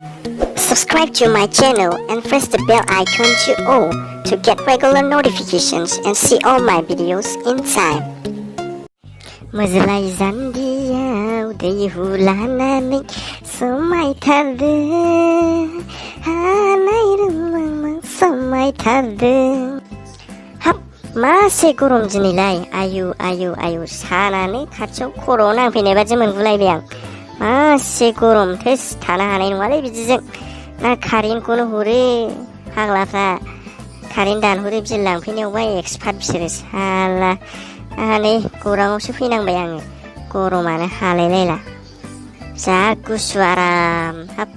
Subscribe to my channel and press the bell icon to all to get regular notifications and see all my videos in time. Mozlai zandiyaw दै हुलानानै समायथारदों हानाय रुमां समायथारदों हाब मासे गरम दिनैलाय आयु आयु आयु सानानै खाथियाव खर'आव नांफैनाय बादि मोनगुलायबाय आं मासे गरम थोस थानो हानाय नङालै बिदिजों ना कारेन्टखौनो हरो फाग्लाफ्रा कारेन्ट दानहरो बिल लांफैनायावबा एक्सपार्ट बिसोरो साला आंहा गौराङावसो फैनांबाय आङो गरमानो हालायलायला जा गुसु आराम हाब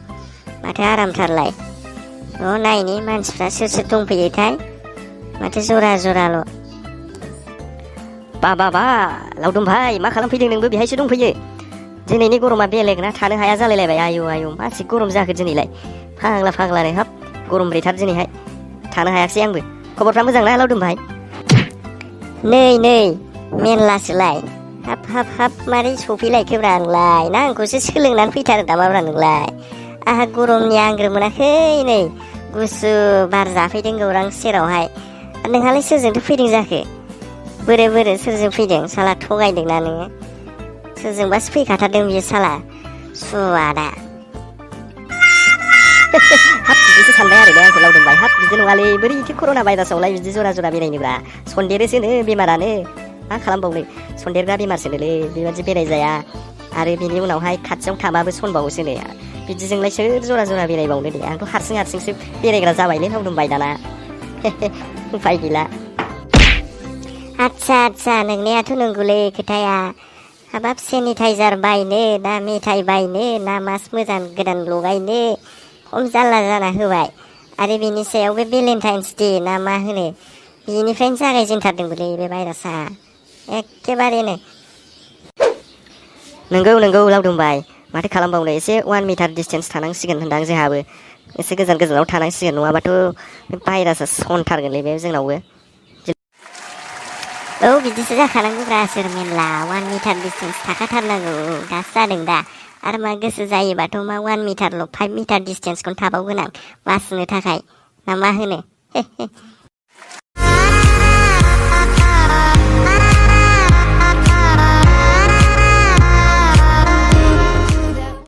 माथो आरामथारलाय र' नायनि मानसिफ्रा सोर सोर दंफैयोथाय माथो जरा जराल' बा लावदुम भाई मा खालामफैदों नोंबो बेहायसो दंफैयो दिनैनि गरमा बेलेग ना थानो हाया जालायलायबाय आयु आयु मासे गरम जाखो दिनैलाय फाग्ला फाग्लानो हाब गरम ब्रैथार दिनैहाय थानो हायाखिसै आंबो खबरफ्रा मोजां ना लावदुम भाई नै मेरलासोलाय हाब हाब हाब मारै सफैलायखोब्रा आंलाय ना आंखौसो सोलोंनानै फैथारो नामाब्रा नोंलाय आंहा गरमनि आंग्रो मोनाखै नै गुसु बार जाफैदों गौरां सेरावहाय नोंहालाय सोरजोंथो फैदों जाखो बोरो सोरजों फैदों साला थगायदोंना नोङो सोरजोंबासो फैखाथारदों बियो साला सुवादा हाब बिदिसो सानबाय आरो आंखौ लावदुम भाई हाब बिदि नङालै बोरैथो कर'ना भाइरासावलाय बिदि जरा जरा बेरायनोब्रा सन्देरोसोनो बेमारानो मा खालामबावनो सन्देरग्रा बेमारसोनोलै बेबादि बेरायजाया आरो बिनि उनावहाय खाथियाव थाबाबो सनबावोसोनो बिदिजोंलाय सोर जरा जरा बेरायबावनो दे आंथ' हारसिंसो बेरायग्रा जाबायलै लावदुम भाई दाना उफाय गैला आच्छा नोंनायाथ' नंगौलै खोथाया हाबाब सेनिटाइजार बायनो ना मेथाइ बायनो ना मास मोजां गोदान लगायनो खम जाल्ला जाना होबाय आरो बेनि सायाव बे भेलेन्टाइन्स दे ना मा होनो बेनिफ्रायनो जागायजेनथारदोंबोलै बे भाइरासआ एखेबारेनो नंगौ लावदुम भाई माथो खालामबावनो एसे 1 मिटार डिसटेन्स थानांसिगोन होनदां जोंहाबो एसे गोजानाव थानांसिगोन नङाबाथ' भाइरासआ सनथारगोनलै बे जोंनावबो औ बिदिसो जाखानांगौब्रा सोर मेरला 1 मिटार डिसटेन्स थाखाथारनांगौ दासो जादों दा आरो मा गोसो जायोबाथ' मा 1 मिटारल' 5 मिटार डिसटेन्सखौनो थाबावगोन आं बासिनो थाखाय ना मा होनो